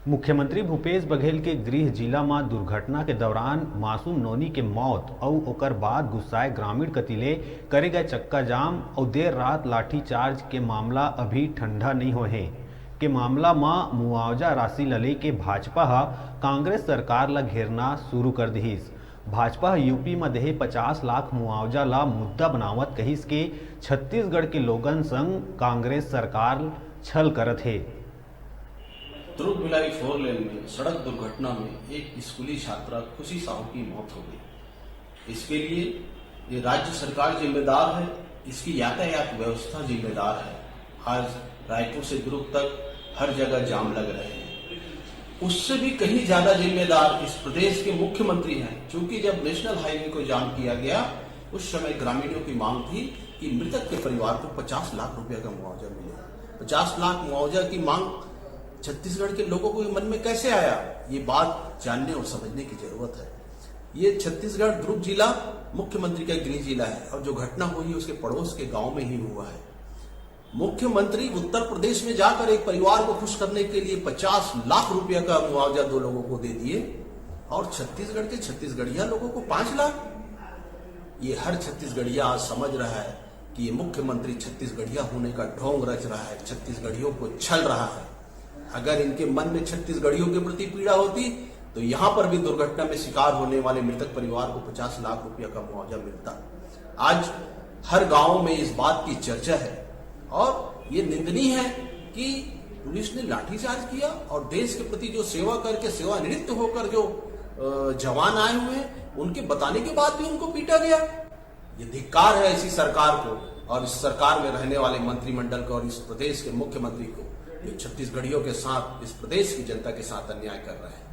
मुख्यमंत्री भूपेश बघेल के गृह जिला में दुर्घटना के दौरान मासूम नोनी के मौत और ओकर बाद गुस्साए ग्रामीण कतिले करे गए चक्का जाम और देर रात लाठीचार्ज के मामला अभी ठंडा नहीं होए के मामला में मुआवजा राशि लले के भाजपा कांग्रेस सरकार ला घेरना शुरू कर दीस। भाजपा यूपी में देहे 50 लाख मुआवजा ला मुद्दा बनावत कहिस के छत्तीसगढ़ के लोगन संग कांग्रेस सरकार छल करत है। दुर्ग भिलाई 4 लेन में सड़क दुर्घटना में एक स्कूली छात्रा खुशी साहू की मौत हो गई। इसके लिए ये राज्य सरकार जिम्मेदार है, इसकी यातायात व्यवस्था जिम्मेदार है। आज रायपुर से दुर्ग तक हर जगह जाम लग रहे हैं। उससे भी कहीं ज्यादा जिम्मेदार इस प्रदेश के मुख्यमंत्री हैं, क्योंकि जब नेशनल हाईवे को जाम किया गया उस समय ग्रामीणों की मांग थी कि मृतक के परिवार को 50 लाख रुपए का मुआवजा मिले। 50 लाख मुआवजा की मांग छत्तीसगढ़ के लोगों को मन में कैसे आया, ये बात जानने और समझने की जरूरत है। ये छत्तीसगढ़ दुर्ग जिला मुख्यमंत्री का गृह जिला है और जो घटना हुई उसके पड़ोस के गांव में ही हुआ है। मुख्यमंत्री उत्तर प्रदेश में जाकर एक परिवार को खुश करने के लिए 50 लाख रुपया का मुआवजा 2 लोगों को दे दिए और छत्तीसगढ़ के छत्तीसगढ़िया लोगों को 5 लाख। ये हर छत्तीसगढ़िया आज समझ रहा है कि ये मुख्यमंत्री छत्तीसगढ़िया होने का ढोंग रच रहा है, छत्तीसगढ़ियों को छल रहा है। अगर इनके मन में छत्तीसगढ़ियों के प्रति पीड़ा होती तो यहां पर भी दुर्घटना में शिकार होने वाले मृतक परिवार को 50 लाख रुपया का मुआवजा मिलता। आज हर गांव में इस बात की चर्चा है और ये निंदनीय है कि पुलिस ने लाठीचार्ज किया और देश के प्रति जो सेवा करके सेवानिवृत्त होकर जो जवान आए हुए हैं उनके बताने के बाद भी उनको पीटा गया। ये धिक्कार है इसी सरकार को और इस सरकार में रहने वाले मंत्रिमंडल को और इस प्रदेश के मुख्यमंत्री को, जो छत्तीसगढ़ियों के साथ, इस प्रदेश की जनता के साथ अन्याय कर रहे हैं।